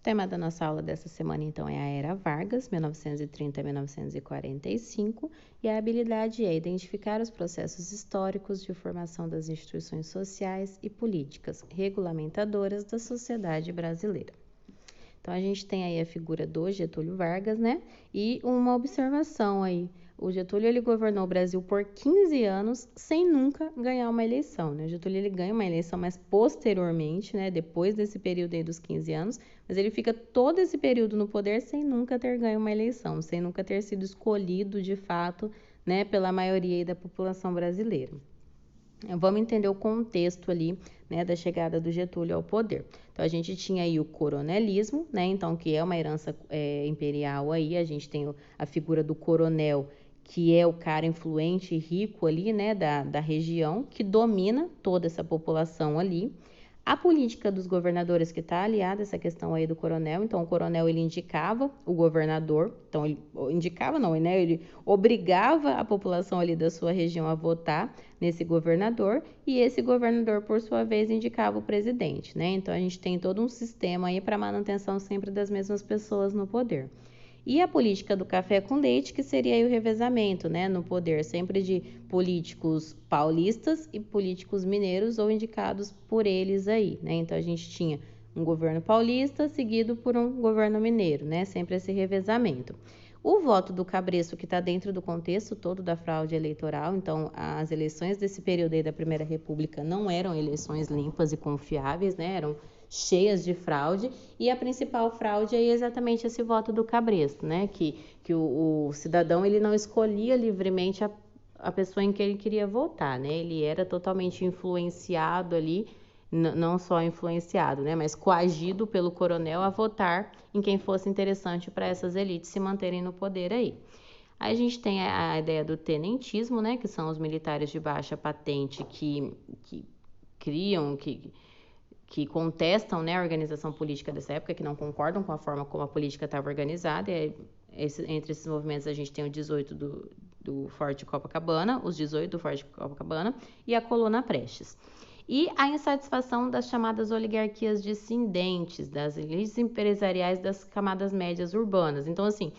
O tema da nossa aula dessa semana, então, é a Era Vargas, 1930 a 1945, e a habilidade é identificar os processos históricos de formação das instituições sociais e políticas regulamentadoras da sociedade brasileira. Então, a gente tem aí a figura do Getúlio Vargas, né? E uma observação aí. O Getúlio, ele governou o Brasil por 15 anos sem nunca ganhar uma eleição, né? O Getúlio, ele ganha uma eleição mais posteriormente, né? Depois desse período aí dos 15 anos, mas ele fica todo esse período no poder sem nunca ter ganho uma eleição, sem nunca ter sido escolhido de fato, né? Pela maioria aí da população brasileira. Vamos entender o contexto ali, né, da chegada do Getúlio ao poder. Então, a gente tinha aí o coronelismo, né, então, que é uma herança imperial aí, a gente tem a figura do coronel, que é o cara influente e rico ali, né, da região, que domina toda essa população ali. A política dos governadores que está aliada a essa questão aí do coronel, então o coronel ele indicava o governador, então ele indicava não, né, ele obrigava a população ali da sua região a votar nesse governador e esse governador por sua vez indicava o presidente, né, então a gente tem todo um sistema aí para manutenção sempre das mesmas pessoas no poder. E a política do café com leite, que seria aí o revezamento, né, no poder, sempre de políticos paulistas e políticos mineiros ou indicados por eles aí, né? Então a gente tinha um governo paulista seguido por um governo mineiro, né? Sempre esse revezamento. O voto do cabresto, que está dentro do contexto todo da fraude eleitoral, então as eleições desse período aí da Primeira República não eram eleições limpas e confiáveis, né? Eram cheias de fraude, e a principal fraude é exatamente esse voto do cabresto, né? Que o cidadão ele não escolhia livremente a pessoa em que ele queria votar, né? Ele era totalmente influenciado ali, não só influenciado, né? Mas coagido pelo coronel a votar em quem fosse interessante para essas elites se manterem no poder aí. Aí a gente tem a ideia do tenentismo, né? Que são os militares de baixa patente que criam, que contestam, né, a organização política dessa época, que não concordam com a forma como a política estava organizada. E entre esses movimentos a gente tem o 18 do Forte Copacabana, os 18 do Forte Copacabana e a Coluna Prestes. E a insatisfação das chamadas oligarquias dissidentes, das elites empresariais das camadas médias urbanas. Então, assim,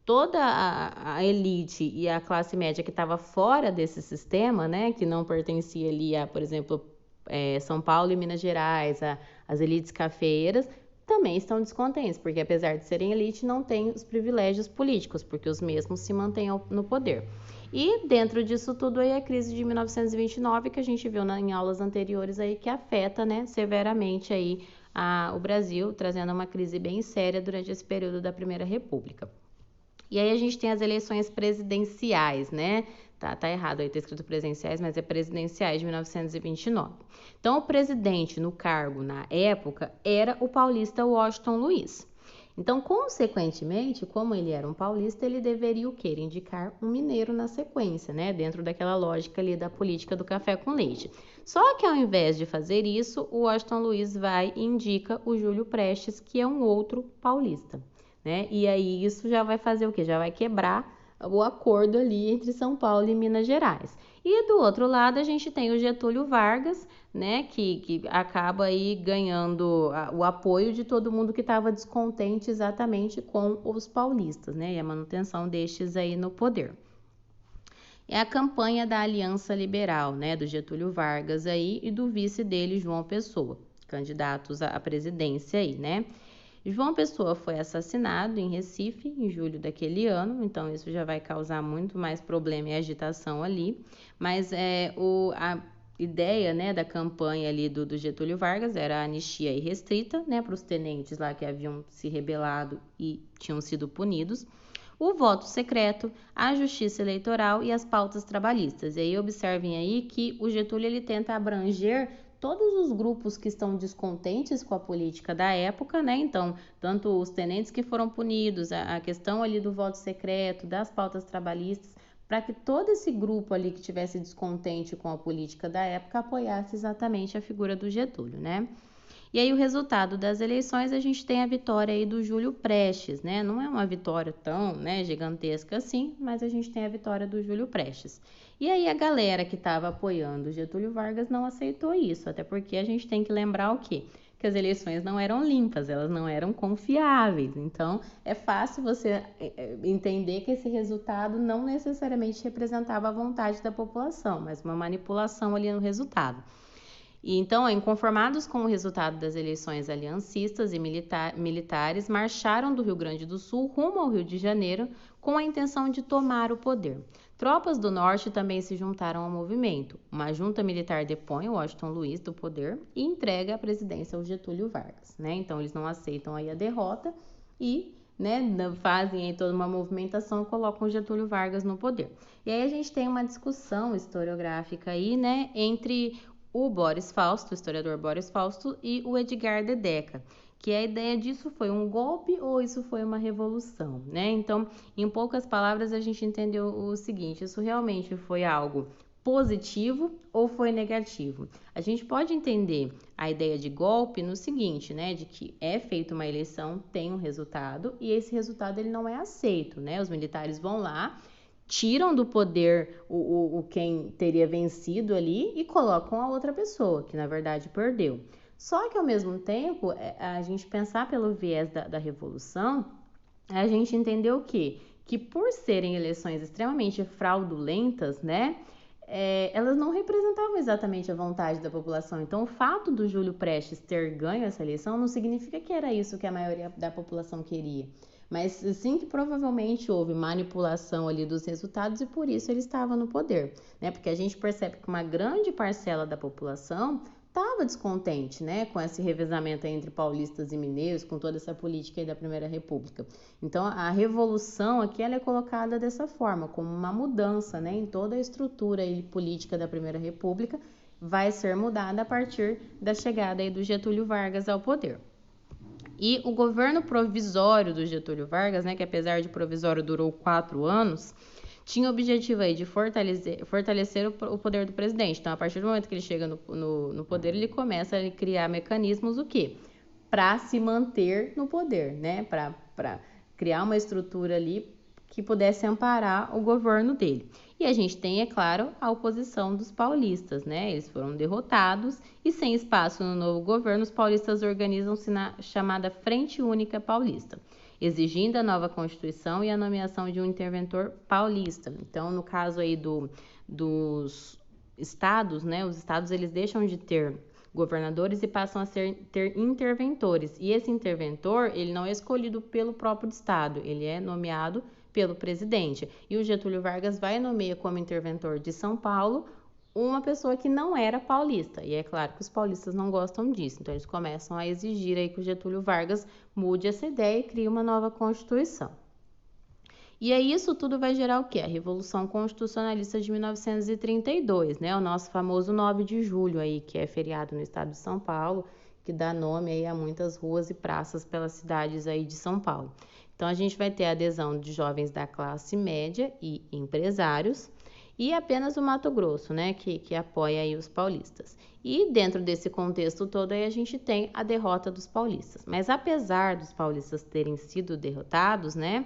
toda a elite e a classe média que estava fora desse sistema, né, que não pertencia ali a, por exemplo, São Paulo e Minas Gerais, as elites cafeeiras, também estão descontentes, porque apesar de serem elite, não têm os privilégios políticos, porque os mesmos se mantêm no poder. E dentro disso tudo aí a crise de 1929, que a gente viu em aulas anteriores aí, que afeta, né, severamente aí o Brasil, trazendo uma crise bem séria durante esse período da Primeira República. E aí a gente tem as eleições presidenciais, né? Tá errado aí, tá escrito presidenciais, mas é presidenciais de 1929. Então, o presidente no cargo, na época, era o paulista Washington Luiz. Então, consequentemente, como ele era um paulista, ele deveria o quê? Indicar um mineiro na sequência, né? Dentro daquela lógica ali da política do café com leite. Só que ao invés de fazer isso, o Washington Luiz vai e indica o Júlio Prestes, que é um outro paulista, né? E aí isso já vai fazer o quê? Já vai quebrar o acordo ali entre São Paulo e Minas Gerais. E do outro lado a gente tem o Getúlio Vargas, né, que acaba aí ganhando o apoio de todo mundo que estava descontente exatamente com os paulistas, né, e a manutenção destes aí no poder. É a campanha da Aliança Liberal, né, do Getúlio Vargas aí e do vice dele, João Pessoa, candidatos à presidência aí, né. João Pessoa foi assassinado em Recife em julho daquele ano, então isso já vai causar muito mais problema e agitação ali, mas a ideia, né, da campanha ali do Getúlio Vargas era a anistia irrestrita, né, para os tenentes lá que haviam se rebelado e tinham sido punidos, o voto secreto, a justiça eleitoral e as pautas trabalhistas. E aí observem aí que o Getúlio ele tenta abranger todos os grupos que estão descontentes com a política da época, né? Então, tanto os tenentes que foram punidos, a questão ali do voto secreto, das pautas trabalhistas, para que todo esse grupo ali que tivesse descontente com a política da época apoiasse exatamente a figura do Getúlio, né? E aí o resultado das eleições, a gente tem a vitória aí do Júlio Prestes, né? Não é uma vitória tão, né, gigantesca assim, mas a gente tem a vitória do Júlio Prestes. E aí a galera que estava apoiando o Getúlio Vargas não aceitou isso, até porque a gente tem que lembrar o quê? Que que as eleições não eram limpas, elas não eram confiáveis. Então, é fácil você entender que esse resultado não necessariamente representava a vontade da população, mas uma manipulação ali no resultado. E então, inconformados com o resultado das eleições, aliancistas e militares marcharam do Rio Grande do Sul rumo ao Rio de Janeiro com a intenção de tomar o poder. Tropas do norte também se juntaram ao movimento. Uma junta militar depõe Washington Luiz do poder e entrega a presidência ao Getúlio Vargas, né? Então, eles não aceitam aí a derrota e, né, fazem aí toda uma movimentação e colocam o Getúlio Vargas no poder. E aí a gente tem uma discussão historiográfica aí, né, entre o Boris Fausto, o historiador Boris Fausto, e o Edgar de Deca, que a ideia disso foi um golpe ou isso foi uma revolução, né? Então, em poucas palavras, a gente entendeu o seguinte: isso realmente foi algo positivo ou foi negativo? A gente pode entender a ideia de golpe no seguinte, né, de que é feita uma eleição, tem um resultado e esse resultado ele não é aceito, né? Os militares vão lá, tiram do poder quem teria vencido ali e colocam a outra pessoa, que na verdade perdeu. Só que ao mesmo tempo, a gente pensar pelo viés da revolução, a gente entendeu o quê? Que por serem eleições extremamente fraudulentas, né, elas não representavam exatamente a vontade da população. Então, o fato do Júlio Prestes ter ganho essa eleição não significa que era isso que a maioria da população queria. Mas sim que provavelmente houve manipulação ali dos resultados e por isso ele estava no poder, né? Porque a gente percebe que uma grande parcela da população estava descontente, né, com esse revezamento entre paulistas e mineiros, com toda essa política aí da Primeira República. Então, a revolução aqui ela é colocada dessa forma, como uma mudança, né, em toda a estrutura aí política da Primeira República, vai ser mudada a partir da chegada aí do Getúlio Vargas ao poder. E o governo provisório do Getúlio Vargas, né, que apesar de provisório durou 4 anos, tinha o objetivo aí de fortalecer o poder do presidente. Então, a partir do momento que ele chega no poder, ele começa a criar mecanismos, o quê? Para se manter no poder, né? Para criar uma estrutura ali que pudesse amparar o governo dele. E a gente tem, é claro, a oposição dos paulistas, né? Eles foram derrotados e sem espaço no novo governo, os paulistas organizam-se na chamada Frente Única Paulista, exigindo a nova Constituição e a nomeação de um interventor paulista. Então, no caso aí dos estados, né? Os estados eles deixam de ter governadores e passam a ter interventores. E esse interventor, ele não é escolhido pelo próprio estado, ele é nomeado pelo presidente. E o Getúlio Vargas vai nomear como interventor de São Paulo uma pessoa que não era paulista. E é claro que os paulistas não gostam disso. Então, eles começam a exigir aí que o Getúlio Vargas mude essa ideia e crie uma nova Constituição. E aí isso tudo vai gerar o quê? A Revolução Constitucionalista de 1932, né? O nosso famoso 9 de julho aí, que é feriado no estado de São Paulo, que dá nome aí a muitas ruas e praças pelas cidades aí de São Paulo. Então, a gente vai ter a adesão de jovens da classe média e empresários, e apenas o Mato Grosso, né, que apoia aí os paulistas. E dentro desse contexto todo aí a gente tem a derrota dos paulistas. Mas apesar dos paulistas terem sido derrotados, né,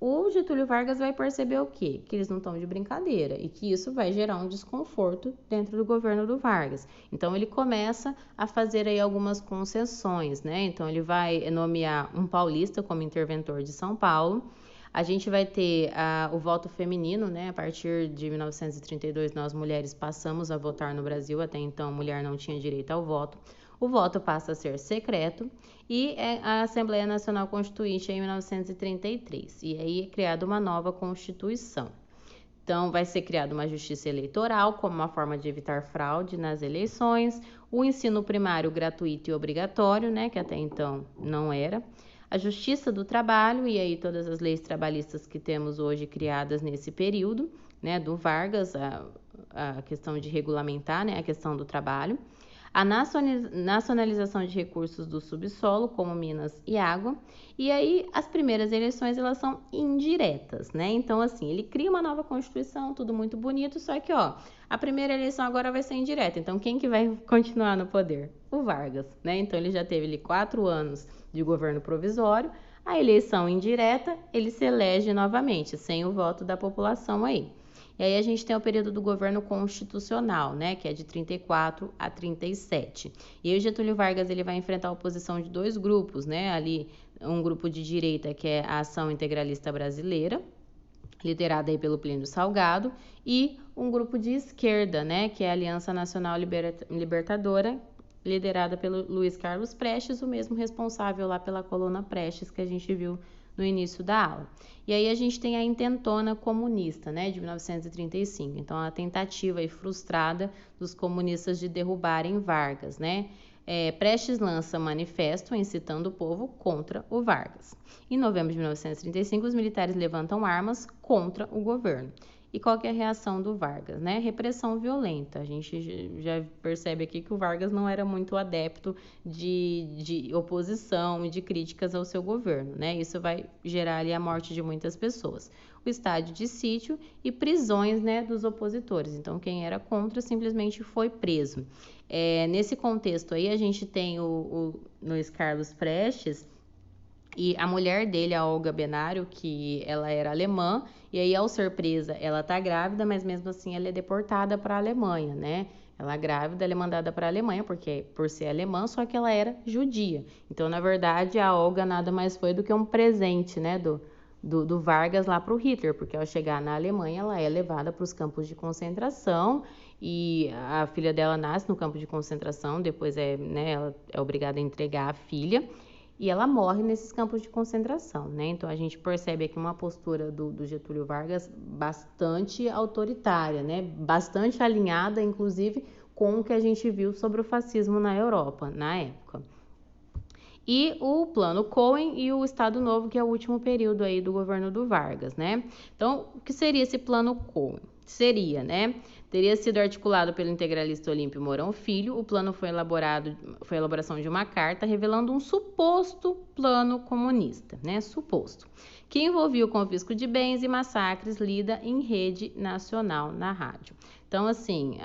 o Getúlio Vargas vai perceber o quê? Que eles não estão de brincadeira e que isso vai gerar um desconforto dentro do governo do Vargas. Então, ele começa a fazer aí algumas concessões, né? Então, ele vai nomear um paulista como interventor de São Paulo. A gente vai ter o voto feminino, né? A partir de 1932, nós mulheres passamos a votar no Brasil. Até então, a mulher não tinha direito ao voto. O voto passa a ser secreto e a Assembleia Nacional Constituinte em 1933. E aí é criada uma nova Constituição. Então, vai ser criada uma justiça eleitoral como uma forma de evitar fraude nas eleições, o ensino primário gratuito e obrigatório, né, que até então não era, a justiça do trabalho e aí todas as leis trabalhistas que temos hoje criadas nesse período, né, do Vargas, a questão de regulamentar, né, a questão do trabalho, a nacionalização de recursos do subsolo, como minas e água, e aí as primeiras eleições elas são indiretas, né? Então, assim, ele cria uma nova Constituição, tudo muito bonito, só que, ó, a primeira eleição agora vai ser indireta, então quem que vai continuar no poder? O Vargas, né? Então, ele já teve ali 4 anos de governo provisório, a eleição indireta, ele se elege novamente, sem o voto da população aí. E aí a gente tem o período do governo constitucional, né, que é de 34 a 37. E aí o Getúlio Vargas ele vai enfrentar a oposição de dois grupos, né, ali um grupo de direita que é a Ação Integralista Brasileira, liderada aí pelo Plínio Salgado, e um grupo de esquerda, né, que é a Aliança Nacional Libertadora, liderada pelo Luiz Carlos Prestes, o mesmo responsável lá pela coluna Prestes que a gente viu no início da aula. E aí a gente tem a intentona comunista, né, de 1935. Então, a tentativa aí frustrada dos comunistas de derrubarem Vargas, né? Prestes lança manifesto incitando o povo contra o Vargas. Em novembro de 1935, os militares levantam armas contra o governo. E qual que é a reação do Vargas, né? Repressão violenta. A gente já percebe aqui que o Vargas não era muito adepto de oposição e de críticas ao seu governo, né? Isso vai gerar ali a morte de muitas pessoas. O estado de sítio e prisões, né, dos opositores. Então, quem era contra simplesmente foi preso. Nesse contexto aí, a gente tem o Luiz Carlos Prestes e a mulher dele, a Olga Benário, que ela era alemã, e aí, ao ser presa, ela tá grávida, mas mesmo assim ela é deportada para a Alemanha, né? Ela grávida, ela é mandada para a Alemanha, porque por ser alemã, só que ela era judia. Então, na verdade, a Olga nada mais foi do que um presente, né, do Vargas lá para o Hitler, porque ao chegar na Alemanha, ela é levada para os campos de concentração, e a filha dela nasce no campo de concentração, depois ela é obrigada a entregar a filha, e ela morre nesses campos de concentração, né? Então a gente percebe aqui uma postura do Getúlio Vargas bastante autoritária, né? Bastante alinhada, inclusive, com o que a gente viu sobre o fascismo na Europa, na época. E o Plano Cohen e o Estado Novo, que é o último período aí do governo do Vargas, né? Então, o que seria esse Plano Cohen? Teria sido articulado pelo integralista Olímpio Mourão Filho. O plano foi a elaboração de uma carta revelando um suposto plano comunista, né? Suposto, que envolvia o confisco de bens e massacres lida em rede nacional na rádio. Então, assim,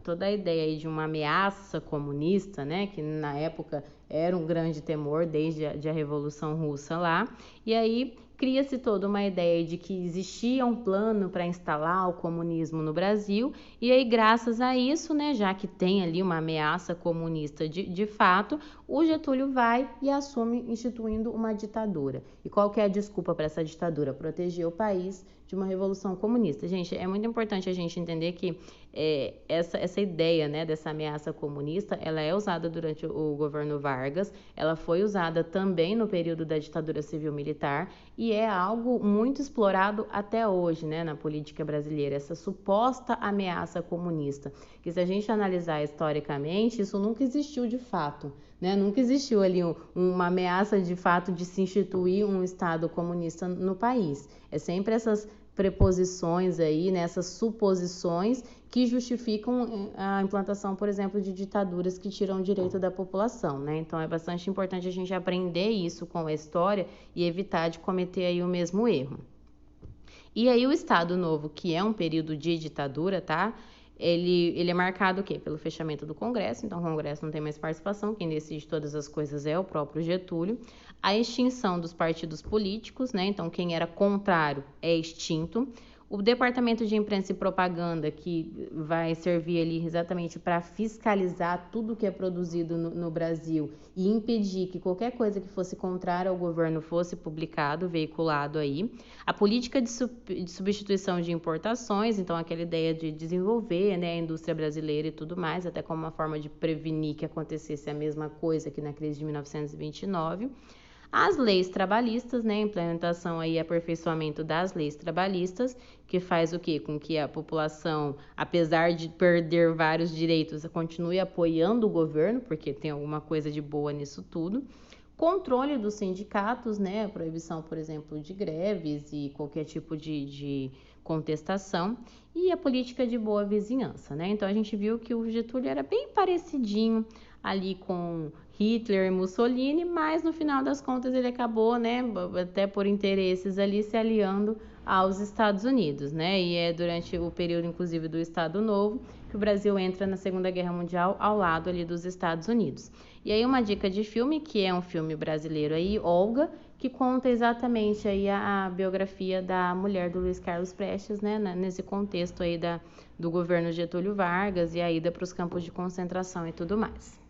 toda a ideia aí de uma ameaça comunista, né? Que na época era um grande temor desde a Revolução Russa lá, e aí cria-se toda uma ideia de que existia um plano para instalar o comunismo no Brasil, e aí graças a isso, né, já que tem ali uma ameaça comunista de fato, o Getúlio vai e assume instituindo uma ditadura. E qual que é a desculpa para essa ditadura? Proteger o país de uma revolução comunista. Gente, é muito importante a gente entender que essa ideia, né, dessa ameaça comunista, ela é usada durante o governo Vargas, ela foi usada também no período da ditadura civil-militar e é algo muito explorado até hoje, né, na política brasileira, essa suposta ameaça comunista, que se a gente analisar historicamente, isso nunca existiu de fato, né? Nunca existiu ali uma ameaça de fato de se instituir um Estado comunista no país. É sempre essas preposições aí, né, essas suposições que justificam a implantação, por exemplo, de ditaduras que tiram o direito da população, né? Então é bastante importante a gente aprender isso com a história e evitar de cometer aí o mesmo erro. E aí o Estado Novo, que é um período de ditadura, tá? Ele é marcado o quê? Pelo fechamento do Congresso, então o Congresso não tem mais participação, quem decide todas as coisas é o próprio Getúlio. A extinção dos partidos políticos, né? Então quem era contrário é extinto. O Departamento de Imprensa e Propaganda, que vai servir ali exatamente para fiscalizar tudo que é produzido no Brasil e impedir que qualquer coisa que fosse contrária ao governo fosse publicado, veiculado aí. A política de substituição de importações, então aquela ideia de desenvolver, né, a indústria brasileira e tudo mais, até como uma forma de prevenir que acontecesse a mesma coisa que na crise de 1929. As leis trabalhistas, né, implementação e aperfeiçoamento das leis trabalhistas, que faz o quê? Com que a população, apesar de perder vários direitos, continue apoiando o governo, porque tem alguma coisa de boa nisso tudo. Controle dos sindicatos, né, a proibição, por exemplo, de greves e qualquer tipo de contestação, e a política de boa vizinhança, né? Então a gente viu que o Getúlio era bem parecidinho ali com Hitler e Mussolini, mas no final das contas ele acabou, né, até por interesses ali, se aliando aos Estados Unidos, né? E é durante o período, inclusive, do Estado Novo, que que o Brasil entra na Segunda Guerra Mundial ao lado ali dos Estados Unidos. E aí uma dica de filme, que é um filme brasileiro aí, Olga, que conta exatamente aí a biografia da mulher do Luiz Carlos Prestes, né, nesse contexto aí do governo Getúlio Vargas e a ida para os campos de concentração e tudo mais.